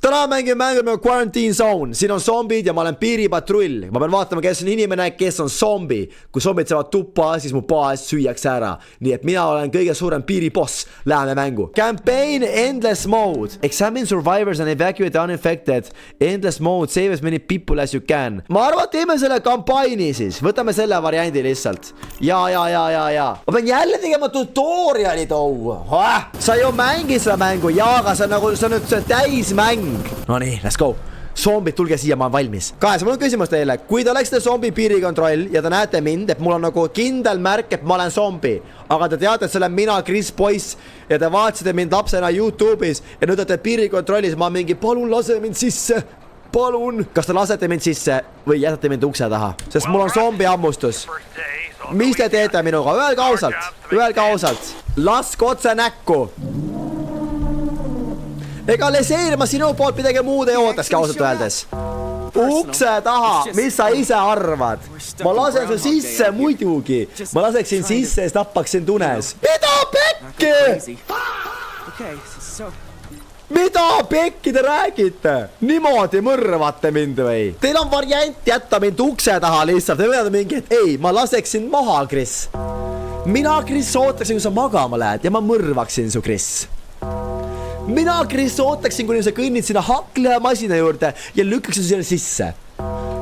täna mängime Quarantine Zone. Siin on zombid ja ma olen piiripatrull. Ma pean vaatama, kes on inimene, kes on zombi. Kui zombid saavad tuppa, siis mu baas süüakse ära. Nii et mina olen kõige suurem piiriboss. Läheme mängu. Campaign Endless Mode. Examine survivors and evacuate uninfected. Endless Mode. Save as many people as you can. Ma arvan, teeme selle kampaini siis. Võtame selle variandi lihtsalt. Ja. Ma pean jälle tegema tutoriali too. Sa ju mängi seda mängu. Ja, aga see on nagu, see on nüüd täismäng. No nii, let's go. Zombid, tulge siia, ma olen valmis. Kahes, mul on küsimus teile. Kui te oleksite zombi piirikontroll ja te näete mind, et mul on nagu kindel märk, et ma olen zombi, aga te teate, et see olen mina, Chris Poiss, ja te vaatasite mind lapsena YouTube'is ja nüüd olete piirikontrollis, ma mingi, palun lase mind sisse. Palun. Kas te lasete mind sisse või jätate mind ukse taha? Sest mul on zombi ammustus. Mis te teete minuga? Öelge ausalt. Laske otse näkku. Ega leseerima sinu poolt midagi muud ei ootaski ausalt öeldes. Ukse taha, mis sa ise arvad? Ma lasen su sisse muidugi. Ma laseksin sisse ja tappaksin tunes. Mida pekki? Mida pekki te räägite? Niimoodi mõrvate mind või? Teil on variant jätta mind ukse taha lihtsalt. Te võidate mingi, et ei, ma laseksin maha, Chris. Mina, Chris, ootaksin, kui sa magama lähed ja ma mõrvaksin su, Chris. Mina, Chris, ootaksin, kuni sa kõnnid sinna haklemasina juurde ja lükkaksin selle sisse.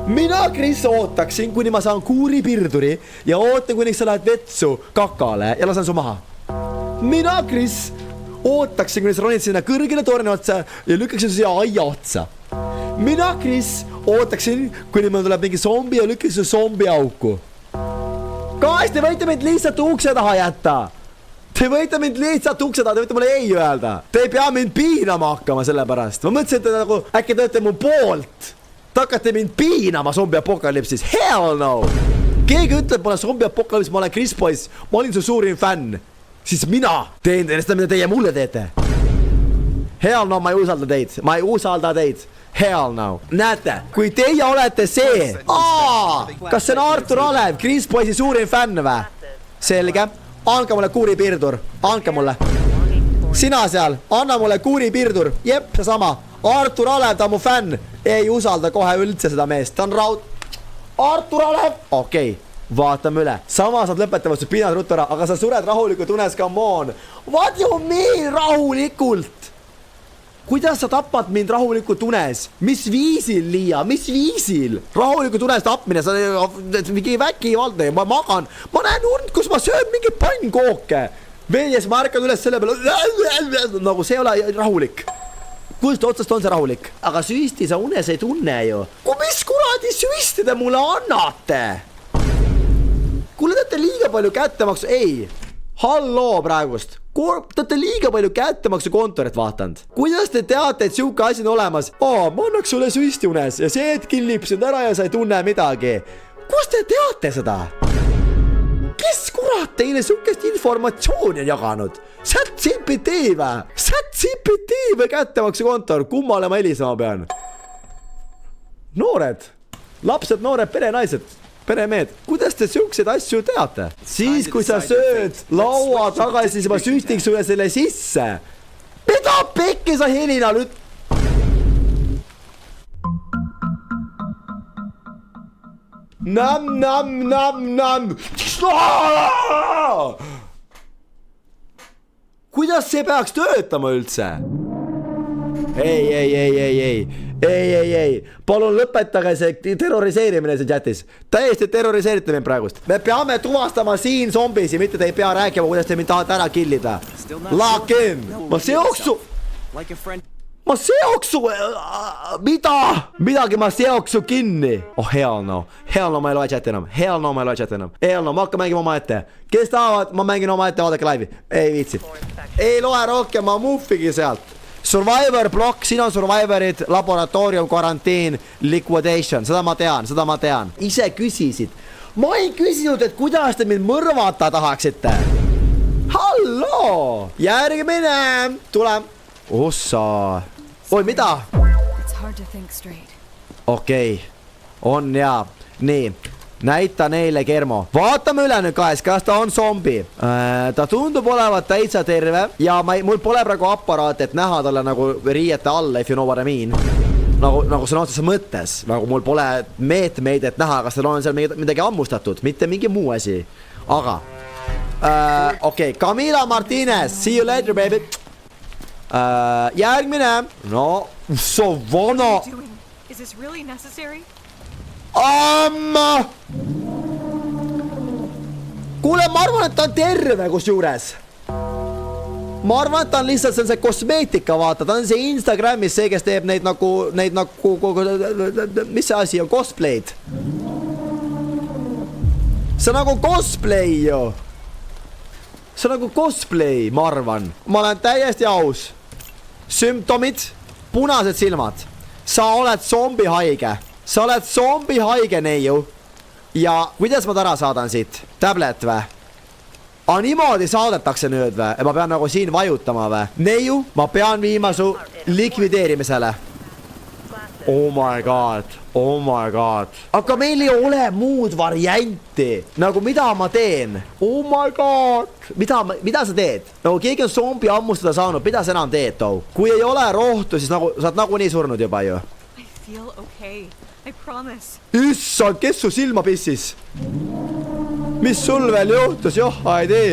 Mina, Chris, ootaksin, kuni ma saan kuuripirduri ja ootan, kuni sa lähed vetsu kakale ja lasen su maha. Mina, Chris, ootaksin, kuni sa ronid sinna kõrgele torni otsa ja lükkaksin siia aia otsa. Mina, Chris, ootaksin, kuni meil tuleb mingi zombi ja lükkaksin zombi auku. Kaas, te võite mind lihtsalt ukse taha jätta. Te võite mind lihtsalt ukse taha, te võite mulle ei öelda. Te ei pea mind piinama hakkama selle pärast. Ma mõtlesin, et te nagu, äkki te olete mu poolt. Te hakkate mind piinama zombi apokalipsis. Hell no! Keegi ütleb mulle zombi apokalipsis, ma olen Chris Poiss. Ma olin su suurim fänn. Siis mina teen seda, mida teie mulle teete. Hell no, ma ei usalda teid. Hell no. Näete, kui teie olete see. Kas see on Artur Alev, Chris Poissi suurim fänn või? Selge. Anka mulle kuuripirdur. Anka mulle. Sina seal. Anna mulle kuuripirdur. Jep, see sama. Artur Alev, ta on mu fänn. Ei usalda kohe üldse seda meest. Ta on raud. Artur Alev. Okei. Vaatame üle. Sama saad lõpetama su pinad ruttara, aga sa sured rahulikult unes, come on. What you mean rahulikult? Kuidas sa tapad mind rahulikult unes? Mis viisil, Liia? Mis viisil? Rahulikult unes tapmine, sa mingi vägivaldne, ma magan. Ma näen und, kus ma söön mingi pannkooke. Veedes ma ärkan üles selle peale. Nagu see ei ole rahulik. Kust otsast on see rahulik? Aga süsti sa unes ei tunne ju. Kui mis kuradi süsti te mulle annate? Kuule, te olete liiga palju kättemaksu. Ei, halloo praegust. Te olete liiga palju kättemaksu kontorit vaatanud. Kuidas te teate, et siuke asi on olemas? Ma annaks sulle süsti unes ja see hetk lipsud ära ja sa ei tunne midagi. Kus te teate seda? Kes kurat teile siukest informatsiooni on jaganud? ChatGPT või? ChatGPT või kättemaksu kontor? Kummale ma helisema pean? Noored. Lapsed, noored, perenaised. Peremehed, kuidas te siukseid asju teate? Siis, kui sa sööd laua tagasi, siis ma süstiks sulle selle sisse. Mida pekki sa helina nüüd? Nam. Kuidas see peaks töötama üldse? Ei. Palun lõpetage see terroriseerimine see chatis. Täiesti terroriseerite mind praegust. Me peame tuvastama siin zombisi, mitte te ei pea rääkima, kuidas te mind tahate ära killida. Lock in. Ma seoksu. Midagi ma seoksu kinni. Hell no. Ma ei loe chati enam. Ma hakkan mängima oma ette. Kes tahavad, ma mängin oma ette, vaadake laivi. Ei viitsi. Ei loe rohkem, ma muffigi sealt. Survivor block, siin on survivorid, laboratoorium, karantiin, liquidation. Seda ma tean. Ise küsisid. Ma ei küsinud, et kuidas te mind mõrvata tahaksite. Halloo! Järgmine! Tule. Ossa. Oi, mida? Okei. On ja. Nii. näita neile Germo. Vaatame üle nüüd kaes, kas ta on zombi. Ta tundub olevat täitsa terve ja mul pole praegu aparaat, et näha talle nagu riiete alla, if you know what I mean. Nagu sõna otseses mõttes, nagu mul pole meetmeid, et näha, kas tal on seal midagi ammustatud, mitte mingi muu asi. Aga, okei, Camila Martinez, see you later, baby. Järgmine, no, so vana. Is this really necessary? Kuule, ma arvan, et ta on terve kus juures. Ma arvan, et ta on lihtsalt see kosmeetika, vaata, ta on see Instagramis see, kes teeb neid nagu, mis see asi on, cosplay'd. See on nagu cosplay ju. See on nagu cosplay, ma arvan. Ma olen täiesti aus. Sümptomid, punased silmad. Sa oled zombi haige. Sa oled zombi haige, neiu. Ja kuidas ma ta ära saadan siit? Tablet või? Niimoodi saadetakse nüüd või? Ma pean nagu siin vajutama või? Neiu, ma pean viima su likvideerimisele. Oh my god. Oh my god. Aga meil ei ole muud varianti. Nagu mida ma teen? Oh my god. Mida sa teed? Nagu keegi on zombi ammustada saanud. Mida sa enam teed too? Kui ei ole rohtu, siis nagu, sa oled nagu nii surnud juba ju. I feel okay. I promise. Issand, kes su silma pissis? Mis sul veel juhtus? Joh, ei tee.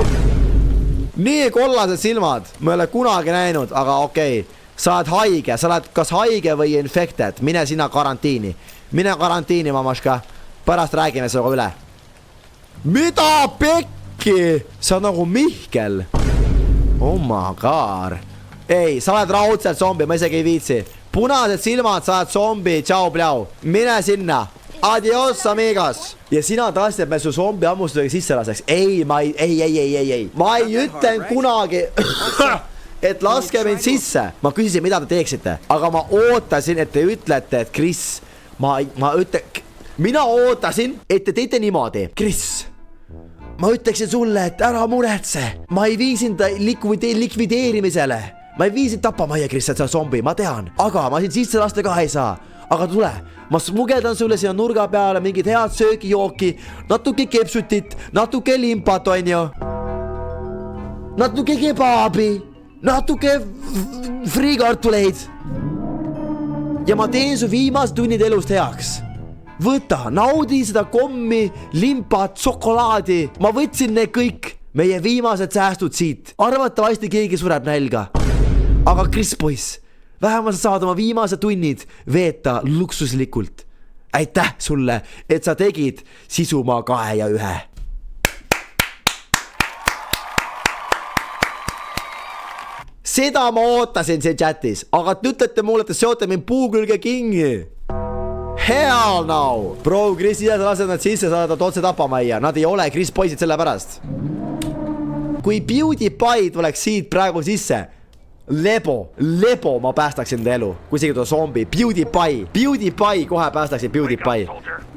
Nii kollased silmad. Ma ei ole kunagi näinud, aga okei. Sa oled haige. Sa oled kas haige või infected. Mine sina karantiini. Mine karantiini, mamaška. Pärast räägime sinuga üle. Mida pekki? Sa oled nagu Mihkel. Oh my god. Ei, sa oled raudselt zombi. Ma isegi ei viitsi. Punased silmad, sa oled zombi. Tšau, pljau. Mine sinna. Adios, amigos. Ja sina tahtsid, et me su zombi ammustusega sisse laseks. Ei, ma ei. Ma ei ütlen kunagi, et laske mind sisse. Ma küsisin, mida te teeksite. Aga ma ootasin, et te ütlete, et Chris, mina ootasin, et te teete niimoodi. Chris, ma ütleksin sulle, et ära muretse. Ma ei viisin ta likvideerimisele. Ma ei viisin tapamajja, Chris, et sa zombi, ma tean. Aga ma siin sisse lasta ka ei saa. Aga tule, ma smugeldan sulle siia nurga peale mingid head söögijooki, natuke kepsutit, natuke limpat, on ju. Natuke kebaabi, natuke friikartuleid. Ja ma teen su viimased tunnid elust heaks. Võta, naudi seda kommi, limpat, šokolaadi. Ma võtsin need kõik, meie viimased säästud siit. Arvatavasti keegi sureb nälga. Aga Chris, poiss, vähemalt sa saad oma viimased tunnid veeta luksuslikult. Aitäh sulle, et sa tegid Sisumaa 2 ja 1. Seda ma ootasin siin chatis, aga te ütlete mulle, et te seote mind puu külge kingi. Hell no! Bro, Chris ise lased nad sisse, saadad otse tapamajja. Nad ei ole Chris poisid selle pärast. Kui PewDiePie tuleks siit praegu sisse, Lebo ma päästaksin enda elu. Kui isegi ta zombi. PewDiePie, kohe päästaksin PewDiePie.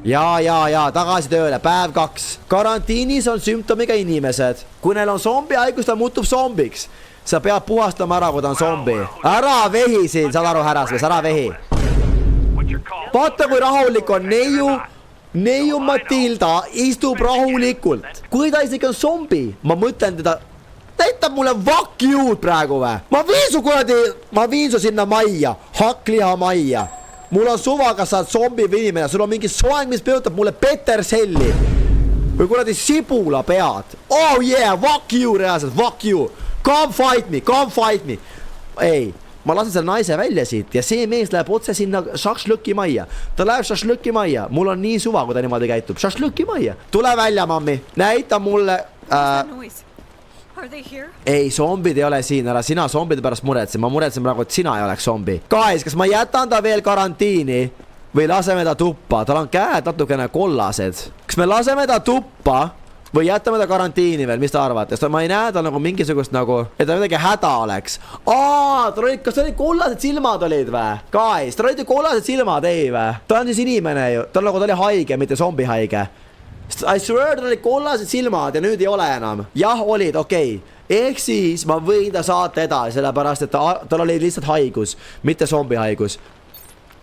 Ja, tagasi tööle. Päev 2. Karantiinis on sümptomiga inimesed. Kui neil on zombi haigus, ta muutub zombiks. Sa pead puhastama ära, kui ta on zombi. Ära vehi siin, saad aru härrasmees, ära vehi. Vaata, kui rahulik on Neiu Matilda istub rahulikult. Kui ta isegi on zombi, ma mõtlen teda, näitab mulle vakjud praegu või? Ma viin su sinna majja, hakkliha majja. Mul on suva, kas sa oled zombi või inimene, sul on mingi soeng, mis peotab mulle Peterselli. Või kuradi sibula pead. Oh yeah, vakju reaalselt, vakju. Come fight me. Ei, ma lasen selle naise välja siit ja see mees läheb otse sinna šašlõki majja. Ta läheb šašlõki majja. Mul on nii suva, kui ta niimoodi käitub. Šašlõki majja. Tule välja, mammi. Näita mulle... Ei, zombid ei ole siin, ära sina zombide pärast muretsen. Ma muretsen praegu, et sina ei oleks zombi. Guys, kas ma jätan ta veel karantiini või laseme ta tuppa? Tal on käed natukene kollased. Kas me laseme ta tuppa või jätame ta karantiini veel? Mis ta arvate? Ma ei näe tal nagu mingisugust nagu, et ta midagi häda oleks. Kas tal olid kollased silmad olid või? Guys, tal olid ju kollased silmad, ei või? Ta on siis inimene ju. Ta oli haige, mitte zombi haige. I swear, tal olid kollased silmad ja nüüd ei ole enam. Jah, olid, okei. Ehk siis ma võin ta saata edasi, sellepärast, et tal oli lihtsalt haigus, mitte zombi haigus.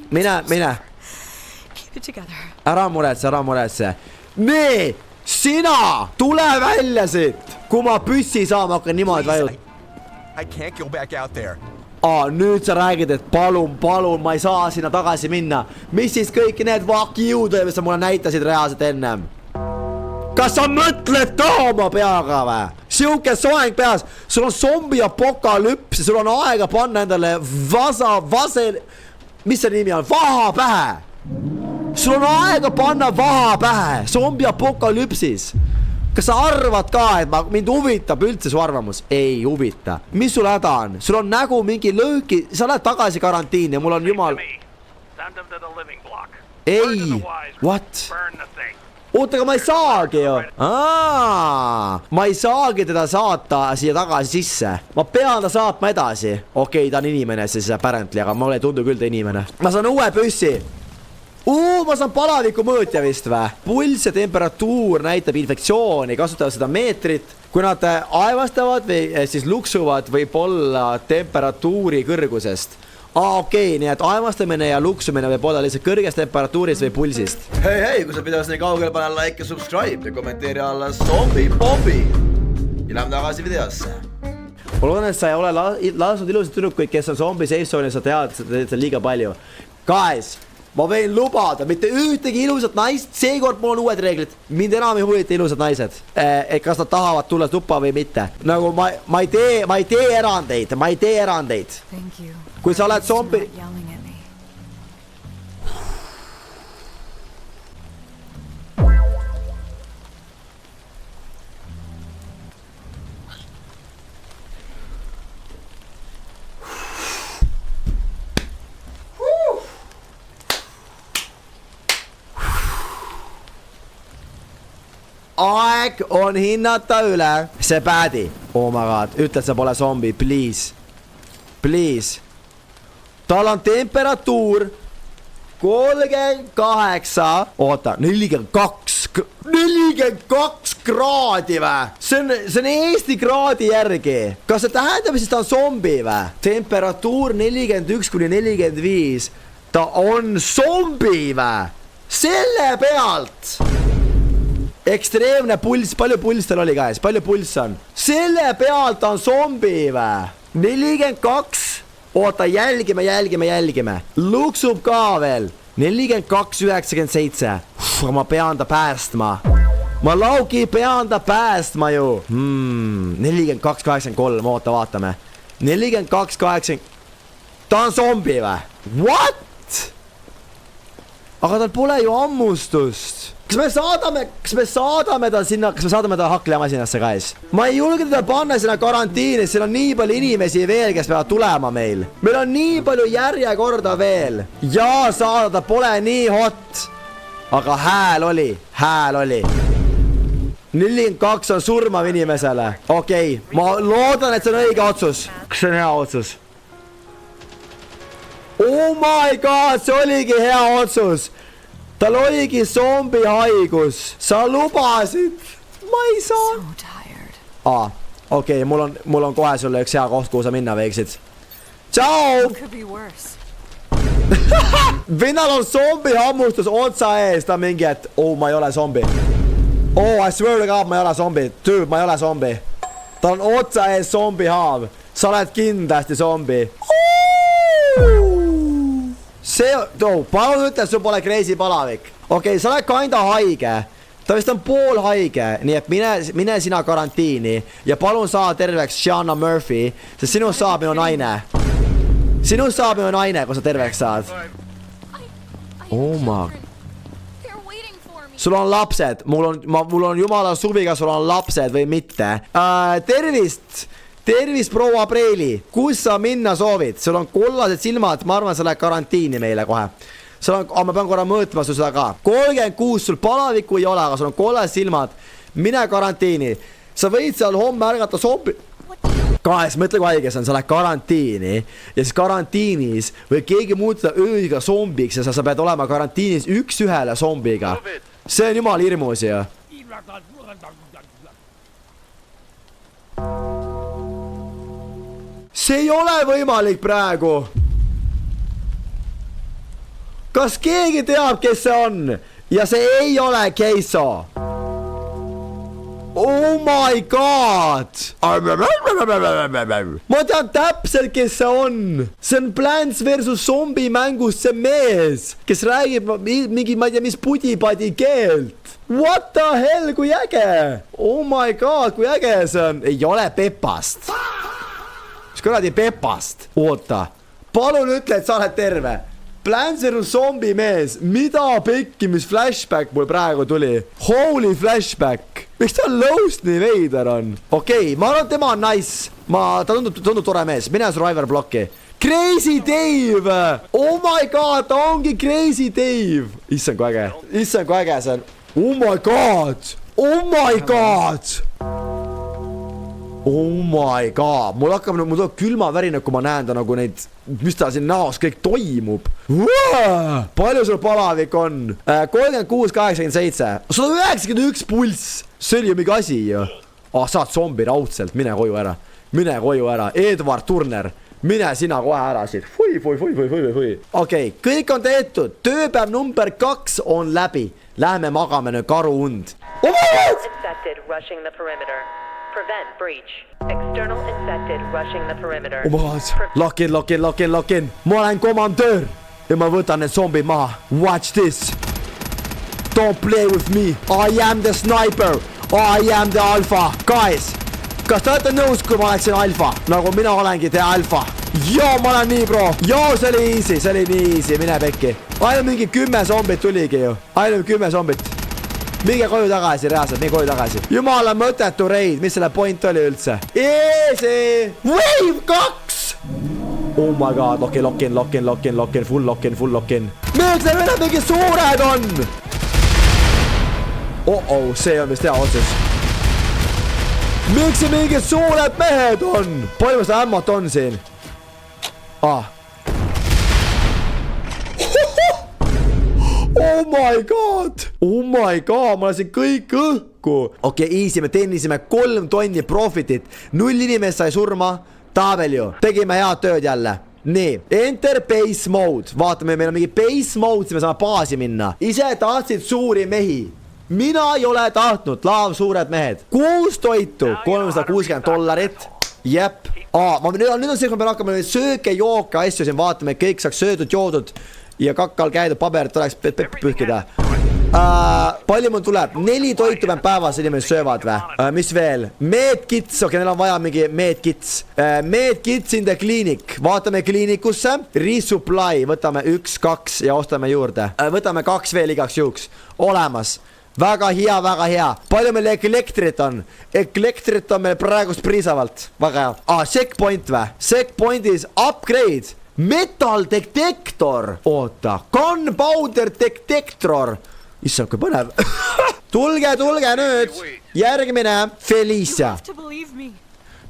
Mine. Ära muretse. nii, sina, tule välja siit. Kui ma püssi saan, ma hakkan niimoodi vajut. I can't go back out there. Nüüd sa räägid, et palun, ma ei saa sinna tagasi minna. Mis siis kõik need vakiud, mis sa mulle näitasid reaalselt ennem? Kas sa mõtled ka oma peaga või? Siuke soeng peas, sul on zombi apokalüps ja sul on aega panna endale mis see nimi on? Vaha pähe. Sul on aega panna vaha pähe, zombi apokalüpsis. Kas sa arvad ka, et mind huvitab üldse su arvamus? Ei huvita. Mis sul häda on? Sul on nägu mingi lõõki, sa lähed tagasi karantiini ja mul on jumal... Ei, what? Oota, aga ma ei saagi ju. Ma ei saagi teda saata siia tagasi sisse. Ma pean ta saatma edasi. Okei, ta on inimene siis apparently, aga mulle ei tundu küll ta inimene. Ma saan uue püssi. Ma saan palaviku mõõtja vist või? Pulss ja temperatuur näitab infektsiooni, kasutavad seda meetrit. Kui nad aevastavad või siis luksuvad võib olla temperatuuri kõrgusest. Okei, nii et aevastamine ja luksumine võib olla lihtsalt kõrgest temperatuurist või pulsist. Hei, kui sa pidavast nii kaugele, pane like ja subscribe ja kommenteeri alla Zombie Bobby. Ja lähme tagasi videosse. Ma loodan, et sa ei ole lasknud ilusad tüdrukuid, kes on zombi safe zone ja sa tead, et sa teed liiga palju. Guys, ma võin lubada, mitte ühtegi ilusat naist, seekord mul on uued reeglid. Mind enam ei huvita ilusad naised, et kas nad tahavad tulla tuppa või mitte. Nagu ma ei tee erandeid. Thank you. Kui sa oled zombi... Yelling at me. Aeg on hinnata üle see päädi. Oh my god, ütle, et sa pole zombi, please. Please. Tal on temperatuur 38, oota, 42 kraadi või? See on Eesti kraadi järgi. Kas see tähendab, siis ta on zombi või? Temperatuur 41–45. Ta on zombi või? Selle pealt. Ekstreemne pulss, palju pulss tal oli käes? Palju pulss on? Selle pealt on zombi või? 42. Oota, jälgime. Luksub ka veel. 42,97. Ma pean ta päästma. Ma laugi pean ta päästma ju. 42,83. Oota, vaatame. 42,80. Ta on zombi või? What? Aga tal pole ju ammustust. Kas me saadame ta sinna, kas me saadame ta haklemasinasse guys? Ma ei julge teda panna sinna karantiini, seal on nii palju inimesi veel, kes peavad tulema meil. Meil on nii palju järjekorda veel. Ja saada ta pole nii hot. Aga hääl oli. 42 on surmav inimesele. Okei, ma loodan, et see on õige otsus. Kas see on hea otsus? Oh my god, see oligi hea otsus. Tal oligi zombi haigus. Sa lubasid. Ma ei saa. So tired. Okei, mul on kohe sulle üks hea koht, kuhu sa minna võiksid. Ciao! Could be worse. Vinnal on zombi hammustus otsa ees. Ta mingi, et ma ei ole zombi. I swear to God, ma ei ole zombi. Dude, ma ei ole zombi. Ta on otsa ees zombi haav. Sa oled kindlasti zombi. Palun ütle, sul pole crazy palavik. Okei, sa oled kinda haige. Ta vist on pool haige, nii et mine sina karantiini ja palun saa terveks Shanna Murphy, sest sinust saab minu naine. Sinust saab minu naine, kui sa terveks saad. Oh my. Sul on lapsed, mul on jumala suvi, kas sul on lapsed või mitte. Tervist, proua Preili. Kus sa minna soovid? Sul on kollased silmad, ma arvan, sa lähed karantiini meile kohe. Ma pean korra mõõtma su seda ka. 36, sul palavikku ei ole, aga sul on kollased silmad. Mine karantiini. Sa võid seal homme ärgata zombi. Kaes, mõtle kui haige see on, sa lähed karantiini ja siis karantiinis või keegi muutuda ööga zombiks ja sa pead olema karantiinis üks-ühele zombiga. See on jumal hirmus ju. See ei ole võimalik praegu. Kas keegi teab, kes see on? ja see ei ole Keiso. Oh my god! Ma tean täpselt, kes see on. See on Plants vs Zombie mängust see mees, kes räägib mingi, ma ei tea, mis pudipadi keelt. What the hell, kui äge! Oh my god, kui äge see on. Ei ole Pepast. Mis kuradi Pepast? Oota. Palun ütle, et sa oled terve. Plants vs Zombie mees. Mida pekki, mis flashback mul praegu tuli? Holy flashback. Miks ta lõust nii veider on? Okei, ma arvan, tema on nice. Ta tundub tore mees. Mine Survivor blokki. Crazy Dave! Oh my god, ta ongi Crazy Dave. Issand, kui äge. Issand, kui äge see on. Oh my god! Oh my god! Oh my god! Mul tuleb külmavärina, kui ma näen ta nagu neid, mis ta siin näos kõik toimub. Palju sul palavik on? 36-87. 191 pulss. See oli ju mingi asi ju. Saad zombi raudselt. Mine koju ära. Mine koju ära. Edward Turner. Mine sina kohe ära siit. Fui. Okei, kõik on tehtud. Tööpäev number 2 on läbi. Läheme magame nüüd karu und. Infected rushing the perimeter. Prevent breach. External infected rushing the perimeter. Lock in. Ma olen komandöör ja ma võtan need zombid maha. Watch this. Don't play with me. I am the sniper. I am the alpha. Guys, kas te olete nõus, kui ma oleksin alfa? Nagu mina olengi the alfa. Joo, ma olen nii bro. Joo, see oli nii easy. Mine pekki. Ainult mingi 10 zombit tuligi ju. Ainult 10 zombit. Minge koju tagasi, reaalselt, minge koju tagasi. Jumala mõttetu reid, mis selle point oli üldse? Easy! Wave 2! Oh my god, lock in, full lock in. Miks need üle mingi suured on? See on vist hea otsus. Miks see mingi suured mehed on? Palju seda ämmot on siin? Oh my god, ma lasin kõik õhku. Okei, easy, me tennisime 3 tonni profitit. 0 inimest sai surma. Taabel ju. Tegime head tööd jälle. Nii, enter base mode. Vaatame, meil on mingi base mode, siis me saame baasi minna. Ise tahtsid suuri mehi. Mina ei ole tahtnud. Laav suured mehed. 6 toitu, $360. Jep. Nüüd on see, kui me hakkame sööke, jooke, asju siin vaatame, kõik saaks söödud, joodud ja kakkal käidud, paberit oleks pühkida. Palju mul tuleb? 4 toitu peab päevas inimesed söövad või? Mis veel? Medkits, neil on vaja mingi medkits. Medkits in the clinic. Vaatame kliinikusse. Resupply, võtame 1, 2 ja ostame juurde. Võtame 2 veel igaks juhuks. Olemas. Väga hea. Palju meil elektrit on? Elektrit on meil praegust piisavalt. Väga hea. Checkpoint või? Checkpointis upgrade. Metal detektor. Oota. Gunpowder detektor. Issand, kui põnev. Tulge nüüd. Järgmine. Felicia.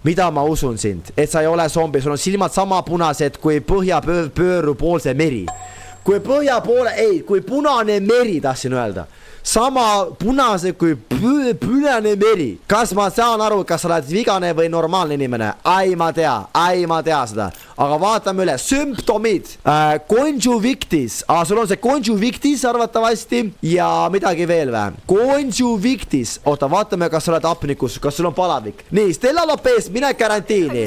Mida ma usun sind? Et sa ei ole zombi. Sul on silmad sama punased kui põhjapööru poolse meri. Kui punane meri tahtsin öelda. Sama punase kui punane meri. Kas ma saan aru, kas sa oled vigane või normaalne inimene? Ai, ma tea seda. Aga vaatame üle. Sümptomid. Conjuvictis. Sul on see conjuvictis arvatavasti. Ja midagi veel või? Conjuvictis. Oota, vaatame, kas sa oled apnikus. Kas sul on palavik? Nii, Stella Lopez, mine karantiini.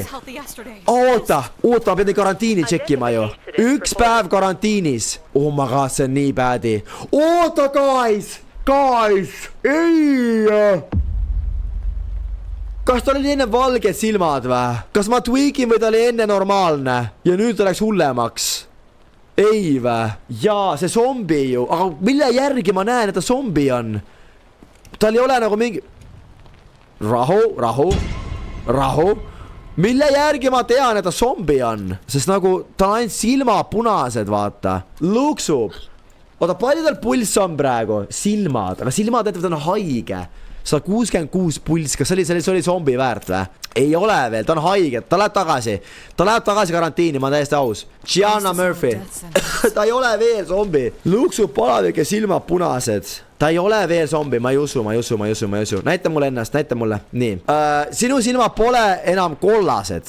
Oota, ma pean karantiini tšekkima ju. 1 päev karantiinis. Oh my god, see on nii badi. Oota, guys, ei. Kas tal oli enne valged silmad või? Kas ma tweakin või ta oli enne normaalne? Ja nüüd ta läks hullemaks. Ei või? Jaa, see zombi ju. Aga mille järgi ma näen, et ta zombi on? Tal ei ole nagu mingi... Rahu. Mille järgi ma tean, et ta zombi on? Sest nagu ta on ainult silmad punased, vaata. Luksub. Oota, palju tal pulss on praegu? Silmad. Aga silmad näitavad, ta on haige. 166 pulss. Kas see oli zombi väärt või? Ei ole veel, ta on haige. Ta läheb tagasi karantiini, ma olen täiesti aus. Gianna Murphy. Ta ei ole veel zombi. Luksub palavik ja silmad punased. Ta ei ole veel zombi, ma ei usu. Näita mulle ennast, näita mulle. Nii. Sinu silmad pole enam kollased.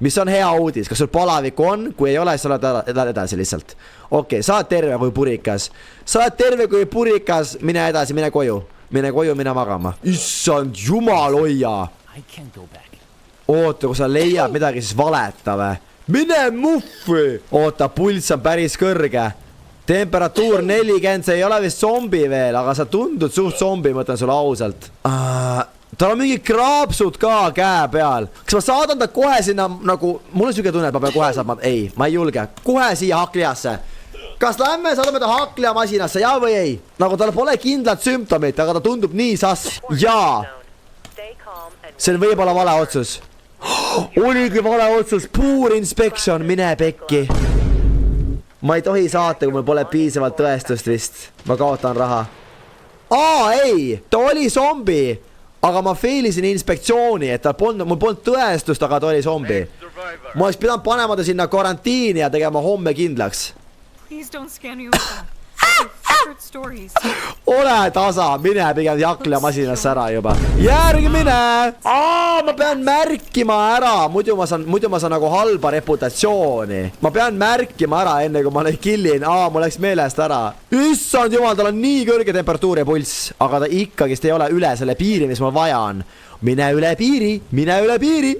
mis on hea uudis, kas sul palavikku on, kui ei ole, siis sa oled edasi lihtsalt. Okei, sa oled terve kui purikas. Sa oled terve kui purikas, mine edasi, mine koju, mine magama. Issand jumal hoia. Oota, kui sa leiad midagi, siis valeta või? Mine muffi! Oota, pulss on päris kõrge. Temperatuur 40, see ei ole vist zombi veel, aga sa tundud suht zombi, mõtlen sulle ausalt. Tal on mingi kraapsud ka käe peal. Kas ma saadan ta kohe sinna nagu... Mul on süge tunne, et ma pean kohe saama... Ei, ma ei julge. Kohe siia hakliasse. Kas lähme saadame ta hakliamasinasse, ja või ei? Nagu tal pole kindlat sümptomit, aga ta tundub nii sass. Jaa. See on võib-olla vale otsus. Oligi vale otsus. Puur inspektsioon, mine pekki. Ma ei tohi saata, kui mul pole piisavalt tõestust vist. Ma kaotan raha. Ei! Ta oli zombi! Aga ma failisin inspektsiooni, et mul polnud tõestust, aga ta oli zombi. Ma oleks pidanud panema ta sinna karantiini ja tegema homme kindlaks. Please don't scan you with secret stories. Ole tasa, mine pigem jaklemasinasse ära juba. Järgmine! Ma pean märkima ära, muidu ma saan nagu halba reputatsiooni. Ma pean märkima ära, enne kui ma neid killin. Mul läks meelest ära. Issand jumal, tal on nii kõrge temperatuur ja pulss, aga ta ikkagist ei ole üle selle piiri, mis ma vaja on. Mine üle piiri.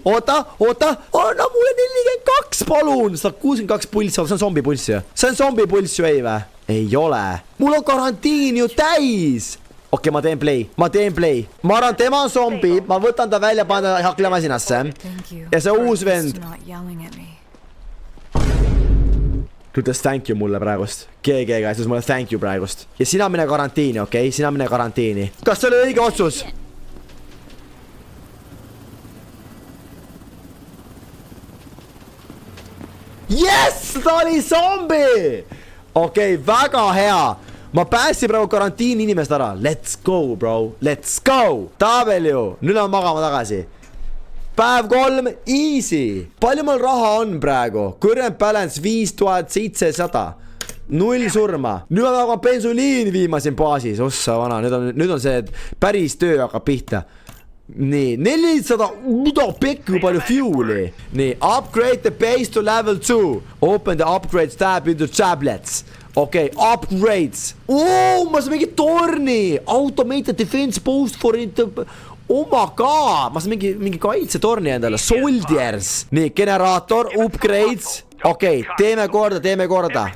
Oota. No mulle 42, palun. 162 pulss, see on zombi pulss ju. See on zombi pulss ju, ei või? Ei ole. Mul on karantiin ju täis. Okei, ma teen play. Ma arvan, tema on zombi. Ma võtan ta välja, panen ta haklemasinasse. Ja see uus vend ütles thank you mulle praegust. GG ütles mulle thank you praegust. Ja sina mine karantiini, okei? Sina mine karantiini. Kas see oli õige otsus? Yes! Ta oli zombi! Okei, väga hea. Ma pääsin praegu karantiini inimest ära. Let's go, bro. Let's go. W. Nüüd on magama tagasi. Päev 3. Easy. Palju mul raha on praegu? Current balance 5700. 0 surma. Nüüd ma pean bensuliini viima siin baasis. Ossa vana. Nüüd on see päris töö hakkab pihta. Nii, 400, mida pekki kui palju fuel'i. Nii, upgrade the base to level 2. Open the upgrades tab into tablets. Okei, upgrades. Ma saan mingi torni. Automated defense post for it. Oh my god. Ma saan mingi kaitsetorni endale. Soldiers. Nii, generaator, upgrades. Okei, teeme korda.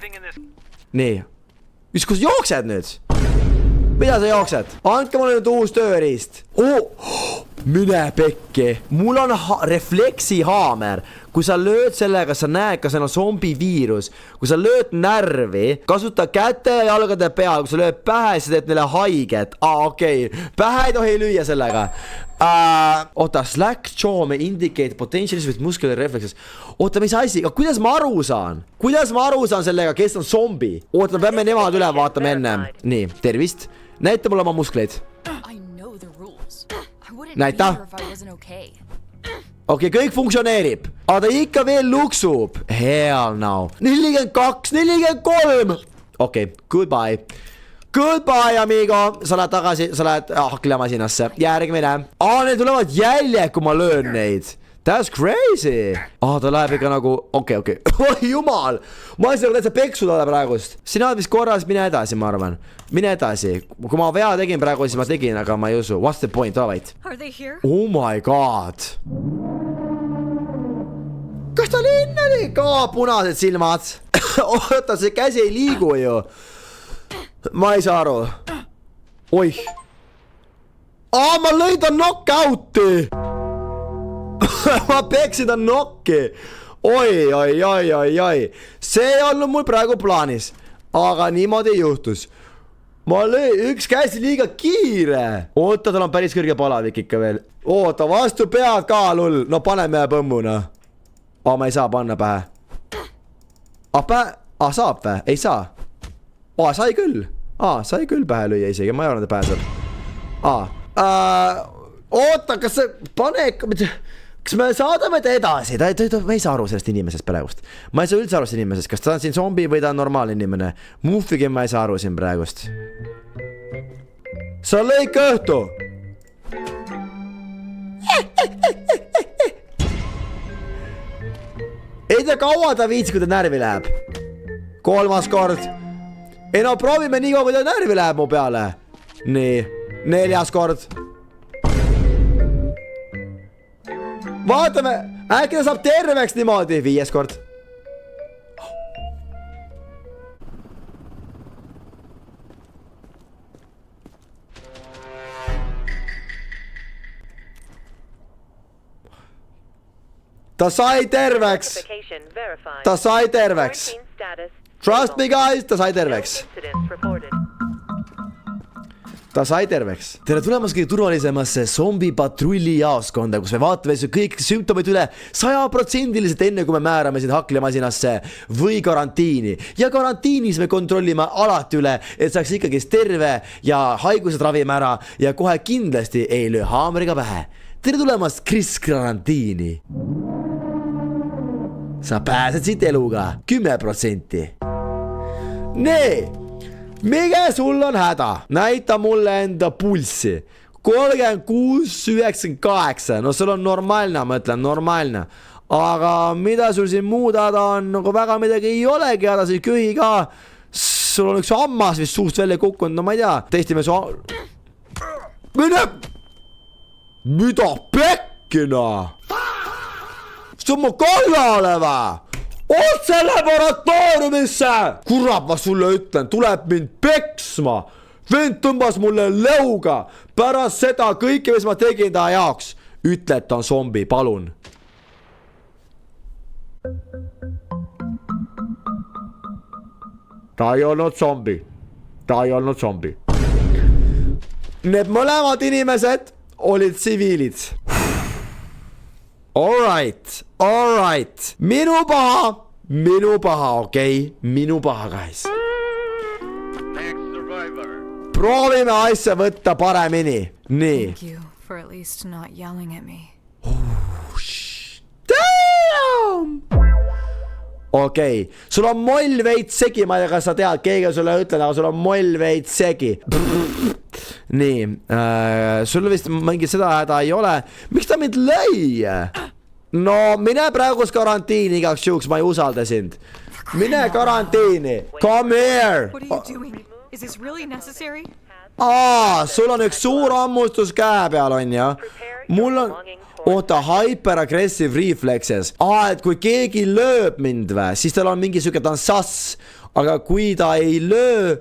Nii. Mis, kus jooksed nüüd? Mida sa jooksed? Andke mulle nüüd uus tööriist. Mine pekki. Mul on refleksi haamer. Kui sa lööd sellega, sa näed, kas on zombi viirus. Kui sa lööd närvi, kasuta käte ja jalgade peal. Kui sa lööd pähe, siis teed neile haiget. Okei. Pähe ei tohi lüüa sellega. Oota, slack jaw may indicate potentialis with muscular reflexes. Oota, mis asi? Kuidas ma aru saan? Sellega, kes on zombi? Oota, me peame nemad üle vaatama enne. Nii, tervist. Näita mulle oma muskleid. Näita. Okei, kõik funktsioneerib. Aga ta ikka veel luksub. Hell no. 42, 43. Okei, goodbye. Goodbye, amigo. Sa lähed tagasi, sa lähed haklemasinasse. Järgmine. Need tulevad jäljed, kui ma löön neid. That's crazy. Ta läheb ikka nagu... Okei. Oi jumal. Ma ei saa täitsa peksu talle praegust. Sina oled vist korras, mine edasi, ma arvan. Mine edasi. Kui ma vea tegin praegu, siis ma tegin, aga ma ei usu. What's the point? Ole vait. Oh my god. Kas tal enne oli ka punased silmad? Oota, see käsi ei liigu ju. Ma ei saa aru. Oih. Ma lõin ta knockouti. Ma peksin ta nokki. Oi. See ei olnud mul praegu plaanis. Aga niimoodi juhtus. Ma lõin üks käsi liiga kiire. Oota, tal on päris kõrge palavik ikka veel. Oota, vastu pead ka, lull. No paneme põmmuna. Ma ei saa panna pähe. Saab või? Ei saa. Sai küll. Sai küll pähe lüüa isegi. Ma ei arvan, et pähe saab. Oota, kas see pane... Kas me saadame ta edasi? Ma ei saa aru sellest inimesest praegust. Ma ei saa üldse aru sellest inimesest. Kas ta on siin zombi või ta on normaalne inimene? Muffigi ma ei saa aru siin praegust. Sa lõi kõhtu. ei tea kaua ta viitsi, kui ta närvi läheb. 3. kord. Ei no proovime nii kaua, kui ta närvi läheb mu peale. Nii, 4. kord. Vaatame, äkki ta saab terveks niimoodi. 5. kord. Ta sai terveks. Ta sai terveks. Trust me guys, ta sai terveks. Ta sai terveks. Tere tulemast kõige turvalisemasse zombipatrulli jaoskonda, kus me vaatame kõik sümptomid üle 100% enne, kui me määrame sind haklemasinasse või karantiini. Ja karantiinis me kontrollime alati üle, et saaks ikkagi terve ja haigused ravime ära ja kohe kindlasti ei löö haamriga pähe. Tere tulemast Chris karantiini. Sa pääsed siit eluga 10%. Nii, Mige, sul on häda. Näita mulle enda pulssi. 36,98. No sul on normaalne, ma ütlen, normaalne. Aga mida sul siin muud häda on? Nagu väga midagi ei olegi häda, see köhi ka. Sul on üks hammas vist suust välja kukkunud, no ma ei tea. Testime su... Mine! Mida pekkina? See on mu kallale või? Otse laboratooriumisse! Kurat, ma sulle ütlen, tuleb mind peksma. Vend tõmbas mulle leuga. Pärast seda kõike, mis ma tegin ta jaoks. Ütle, et ta on zombi, palun. Ta ei olnud zombi. Ta ei olnud zombi. Need mõlemad inimesed olid tsiviilid. Alright. Minu paha, okei? Minu paha, guys. Proovime asja võtta paremini. Nii. Thank you for at least not yelling at me. Damn! Okei. Sul on moll veits segi, ma ei tea, kas sa tead, keegi sulle ütlen, aga sul on moll veits segi. Nii, sul vist mingi seda häda ei ole. Miks ta mind lõi? No, mine praegus karantiini igaks juhuks, ma ei usalda sind. Mine karantiini. Come here. What are you doing? Is this really necessary? Sul on üks suur ammustus käe peal, on ja? Mul on... Oota, hyperaggressive reflexes. Et kui keegi lööb mind või, siis tal on mingi süke, ta on sass. Aga kui ta ei löö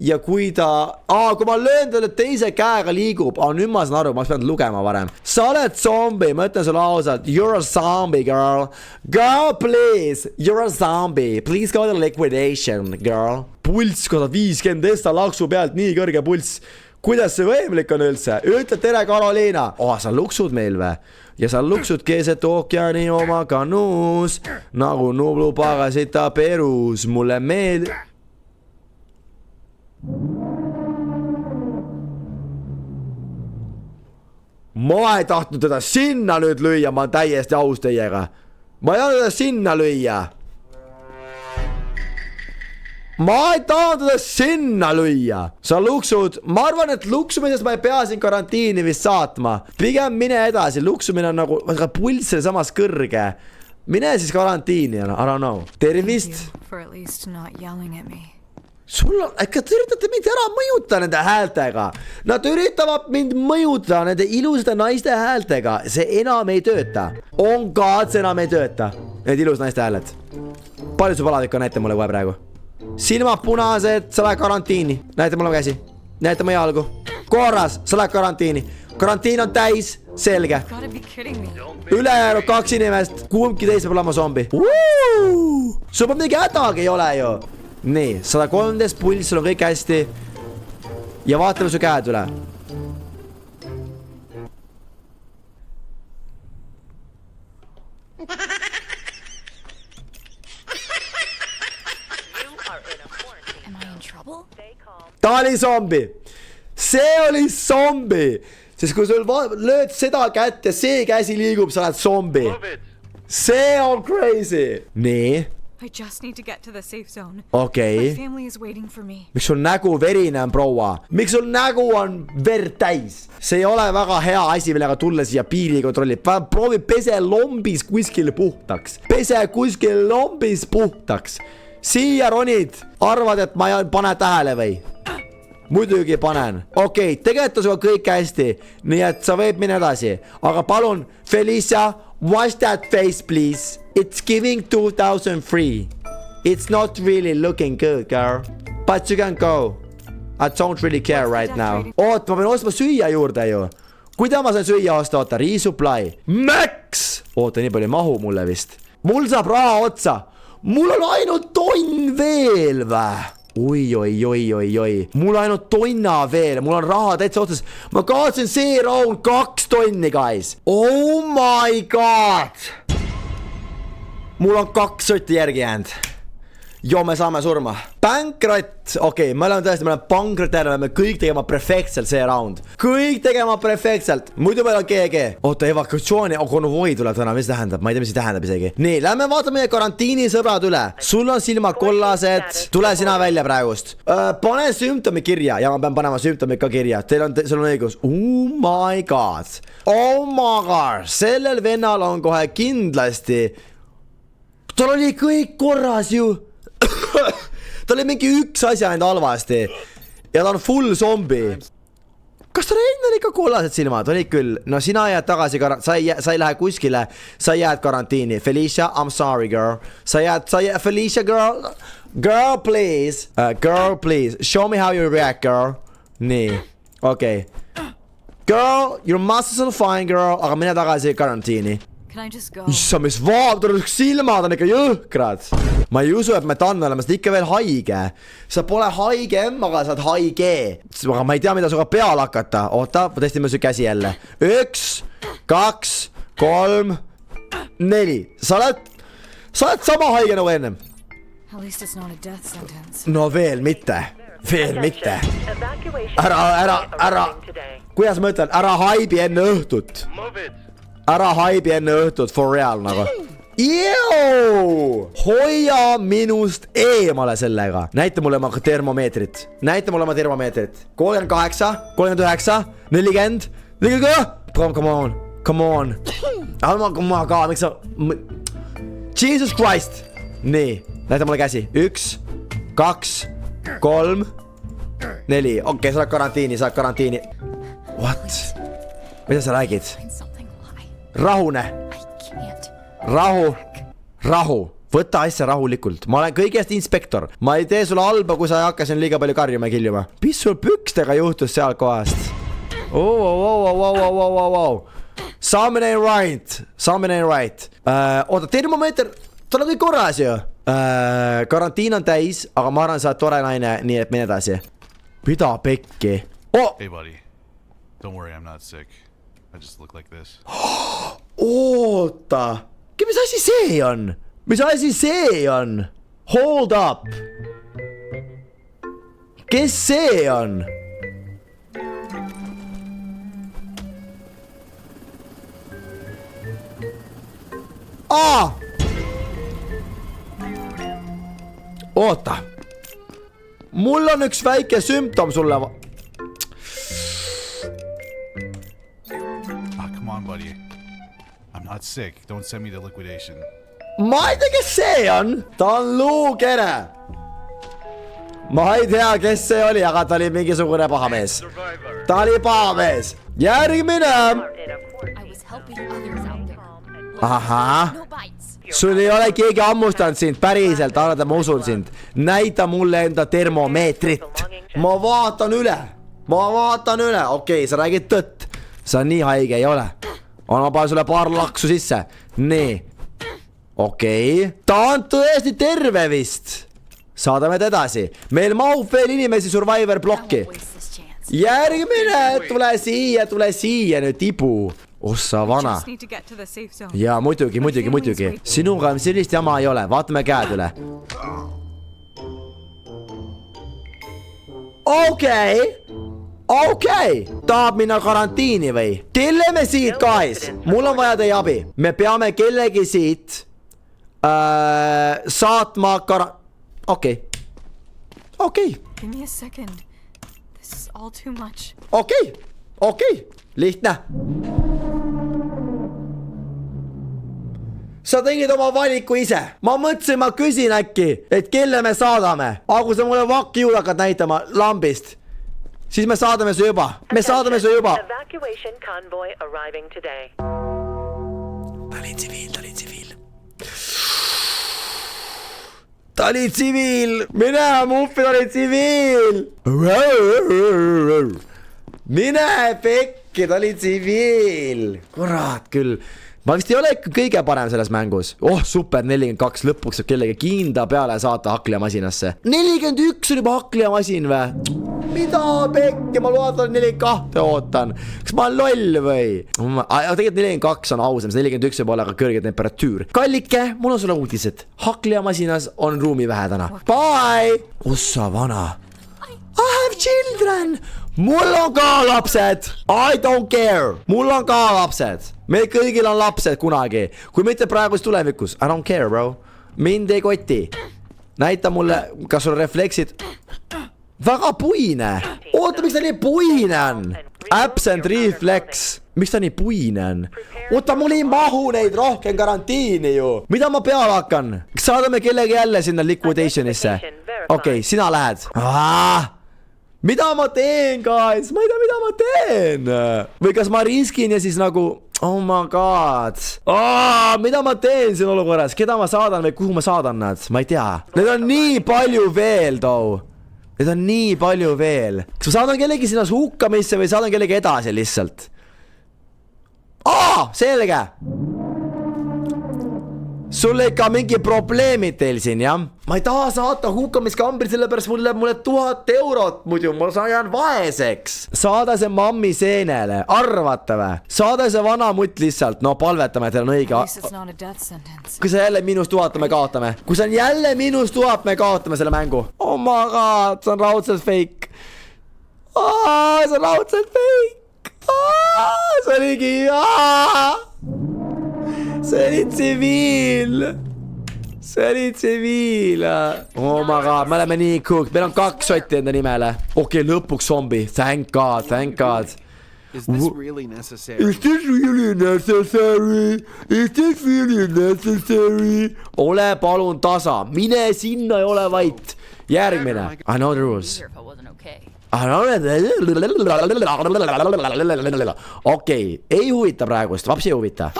ja kui ta... kui ma löön talle teise käega liigub. Nüüd ma saan aru, ma pean lugema varem. Sa oled zombi, ma ütlen sulle ausalt. You're a zombie, girl. Girl, please. You're a zombie. Please go to liquidation, girl. Pulss 50 esta laksu pealt, nii kõrge pulss. Kuidas see võimlik on üldse? Ütle tere, Karoliina. Sa luksud meil või? Ja sa luksud keset ookeani oma kanuus. Nagu Nublu pagasita Perus. Mulle meeld... Ma ei tahtnud teda sinna nüüd lüüa, ma olen täiesti aus teiega. Ma ei tahtnud teda sinna lüüa. Ma ei tahtnud teda sinna lüüa. Sa luksud, ma arvan, et luksumisest ma ei pea siin karantiini vist saatma. Pigem mine edasi, luksumine on nagu, pulss oli samas kõrge. Mine siis karantiini, I don't know. Tervist. Thank you for at least not yelling at me. Sul on, äkki te üritate mind ära mõjuta nende häältega. Nad üritavad mind mõjuta nende ilusate naiste häältega. See enam ei tööta. On God, see enam ei tööta. Need ilus naiste hääled. Palju su paladik on, näita mulle kohe praegu. Silmad punased, sa lähed karantiini. Näita mulle käsi. Näita mu jalgu. Korras, sa lähed karantiini. Karantiin on täis, selge. Gotta be kidding me. Ülejäänud 2 inimest. Kumbki teist peab olema zombi. Sul peab mingi hädagi ei ole ju. Nii, 113 pulss, sul on kõik hästi. Ja vaatame su käed üle. Am I in trouble? Ta oli zombi. See oli zombi. Sest kui sul lööd seda kätt ja see käsi liigub, sa oled zombi. See on crazy. Nii. I just need to get to the safe zone. okei My family is waiting for me. miks sul nägu verine on, proua? Miks sul nägu on verd täis? See ei ole väga hea asi, millega tulla siia piirikontrolli. Proovi pese lombis kuskil puhtaks. Pese kuskil lombis puhtaks. Siia ronid. Arvad, et ma ei pane tähele või? Muidugi panen. Okei, tegelikult on suga kõik hästi. Nii et sa võib minna edasi. Aga palun, Felicia, wash that face, please. It's giving 2003. It's not really looking good, girl. But you can go. I don't really care right now. Oot, ma pean ostma süüa juurde ju. Kuida ma saan süüa osta? Oota, resupply. Max! Oota, nii palju ei mahu mulle vist. Mul saab raha otsa. Mul on ainult tonn veel vä? Oi. Mul on ainult tonna veel. Mul on raha täitsa otsas. Ma kaotsin see round 2 tonni, guys. Oh my god. Mul on 2 sotti järgi jäänud. Jo, me saame surma. Pankrot. Okei, me oleme tõesti, me oleme pankrot ära. Me kõik tegema perfektselt see round. Kõik tegema perfektselt. Muidu meil on GG. Oota, evakuatsiooni. Konvoi tuleb täna. Mis tähendab? Ma ei tea, mis see tähendab isegi. Nii, lähme vaatame meie karantiini sõbrad üle. Sul on silmad kollased. Tule sina välja praegust. Pane sümptomi kirja. Ja ma pean panema sümptomi ka kirja. Sul on õigus. Oh my god. Oh my god. Sellel vennal on kohe kindlasti. Tal oli kõik korras ju. Ta oli mingi üks asja ainult halvasti. Ja ta on full zombi. Kas tal enne oli ikka kollased silmad? Oli küll. No sina jääd tagasi, sa ei lähe kuskile. Sa jääd karantiini. Felicia, I'm sorry girl. Sa jääd, Felicia girl. Girl please. Girl please. Show me how you react girl. Nii. Okei. Girl, your muscles are fine girl. Aga mine tagasi karantiini. Can I just go? Issa, mis vaab, silmad on ikka jõhkrad. Ma ei usu, et me tanne oleme, sest ikka veel haige. Sa pole haige emmaga, sa oled haige. Aga ma ei tea, mida suga peal hakata. Oota, testime su käsi jälle. 1, 2, 3, 4. Sa oled sama haige nagu ennem. At least it's not a death sentence. No veel mitte. Veel mitte. Ära. Kuidas ma ütlen? Ära haibi enne õhtut. Ära haibi enne õhtut, for real nagu. Hoia minust eemale sellega. Näita mulle oma termomeetrit. 38, 39, 40, 40. Come on. Miks sa... Jesus Christ. Nii, näita mulle käsi. 1, 2, 3, 4. Okei, sa oled karantiini. What? Mida sa räägid? Rahune. Rahu. Võta asja rahulikult. Ma olen kõigest inspektor. Ma ei tee sulle halba, kui sa ei hakka siin liiga palju karjuma ja kiljuma. Mis sul pükstega juhtus seal kohast? Something ain't right. Oota, termomeeter. Tal on kõik korras ju. Karantiin on täis, aga ma arvan, sa oled tore naine, nii et mine edasi. Mida pekki? Hey buddy. Don't worry, I'm not sick. I just look like this. Oota. Mis asi see on? Hold up. Kes see on? Oota. Mul on üks väike sümptom sulle. Come on, buddy. I'm not sick. Don't send me to liquidation. Ma ei tea, kes see on. Ta on luukere. Ma ei tea, kes see oli, aga ta oli mingisugune pahamees. Ta oli pahamees. Järgmine. Ahah. Sul ei ole keegi ammustanud sind, päriselt, arvada, ma usun sind. Näita mulle enda termomeetrit. Ma vaatan üle. Okei, sa räägid tõtt. Sa nii haige ei ole. Ma panen sulle paar laksu sisse. Nii. Okei. Ta on tõesti terve vist. Saadame edasi. Meil mahub veel inimesi Survivor blokki. Järgmine. Tule siia nüüd tibu. Ossa vana. Ja muidugi. Sinuga sellist jama ei ole. Vaatame käed üle. Okei. Tahab minna karantiini või? Telleme siit, guys. Mul on vaja teie abi. Me peame kellegi siit saatma okei. Give me a second. This is all too much. Okei. Lihtne. Sa tegid oma valiku ise. Ma mõtlesin, ma küsin äkki, et kelle me saadame. Aga kui sa mulle vakkiud hakkad näitama lambist, siis me saadame su juba. Evacuation convoy arriving today. Ta oli tsiviil. Mine, Muffi, ta oli tsiviil. Mine pekki, ta oli tsiviil. Kurat küll. Ma vist ei ole ikka kõige parem selles mängus. Super 42, lõpuks saab kellegi kinda peale saata haklemasinasse. 41 on juba haklemasin või? Mida pekki, ma loodatan 42 ootan. Kas ma olen loll või? Tegelikult 42 on ausam, 41 võib olla ka kõrge temperatuur. Kallike, mul on sulle uudised. Haklejamasinas on ruumi vähe täna. Bye! Ossa vana. I have children! Mul on ka lapsed. I don't care. Mul on ka lapsed. Meil kõigil on lapsed kunagi. Kui mitte praegu tulevikus. I don't care, bro. Mind ei koti. Näita mulle, kas sul refleksid. Väga puine. Oota, miks ta nii puine on? Absent reflex. Miks ta nii puine on? Oota, mul ei mahu neid rohkem karantiini ju. Mida ma peale hakkan? Saadame kellegi jälle sinna liquidationisse. Okei, sina lähed. Mida ma teen, guys? Ma ei tea, mida ma teen. Või kas ma riskin ja siis nagu, oh my god. Mida ma teen siin olukorras? Keda ma saadan või kuhu ma saadan nad? Ma ei tea. Need on nii palju veel, too. Need on nii palju veel. Kas ma saadan kellegi sinna hukkamisse või saadan kellegi edasi lihtsalt? Selge. Sul ikka mingi probleemid teil siin, jah? Ma ei taha saata hukkamiskambri, sellepärast mulle 1000 eurot muidu, ma jään vaeseks. Saada see mammi seenele, arvata või? Saada see vana mutt lihtsalt, no palvetame, et teil on õige. Kui sa jälle -1000 me kaotame. Kui sa jälle -1000 me kaotame selle mängu. Oh my god, see on raudselt fake. See on raudselt fake. See oligi, see oli tsiviil. See oli tsiviil. Oh my god, me oleme nii cooked. Meil on 2 sotti enda nimele. Okei, lõpuks zombi. Thank god, thank god. Is this really necessary? Is this really necessary? Is this really necessary? Ole palun tasa. Mine sinna ja ole vait. Järgmine. I know the rules. Okei, ei huvita praegust, vaps ei huvita.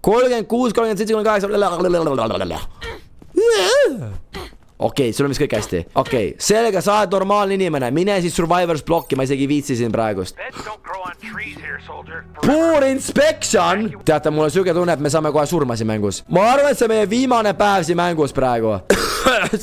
36, 37, 38. Okei, sul on vist kõik hästi. Okei, sellega sa oled normaalne inimene. Mine siis Survivors blokki, ma isegi viitsisin praegust. Poor inspection! Teate, mulle süge tunne, et me saame kohe surma siin mängus. Ma arvan, et see meie viimane päev siin mängus praegu.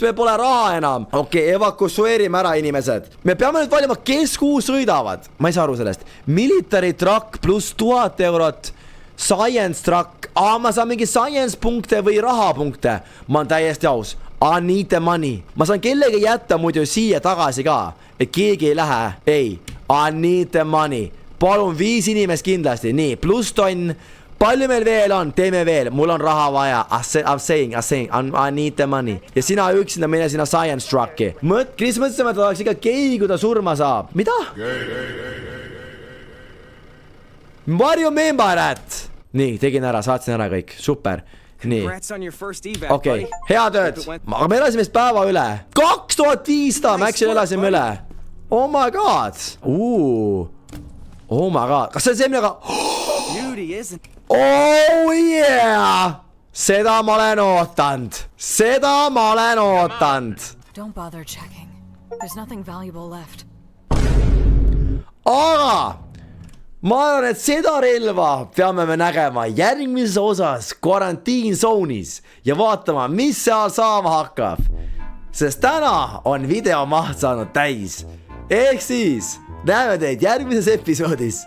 Me pole raha enam. Okei, evakueerime ära inimesed. Me peame nüüd valima, kes kuhu sõidavad. Ma ei saa aru sellest. Military truck pluss 1000 eurot. Science truck. Ma saan mingi science punkte või rahapunkte. Ma on täiesti aus. I need the money. Ma saan kellegi jätta muidu siia tagasi ka. Et keegi ei lähe. Ei. I need the money. Palun 5 inimest kindlasti. Nii, pluss tonn. Palju meil veel on? Teeme veel. Mul on raha vaja. I'm saying. I need the money. Ja sina üksinda mine sinna science trucki. Chris mõtlesime, et ta oleks ikka keegi, kui ta surma saab. Mida? Mario Membarat. Nii, tegin ära, saatsin ära kõik. Super. Nii. Okei, hea tööd. Aga me elasime päeva üle. 2500, me äkki elasime üle. Oh my god. Oh my god. Kas see on see, millega... Oh yeah. Seda ma olen ootanud. Don't bother checking. There's nothing valuable left. Aga ma arvan, et seda relva peame me nägema järgmises osas karantiinsoonis ja vaatama, mis seal saama hakkab. Sest täna on video maht saanud täis. Ehk siis näeme teid järgmises episoodis.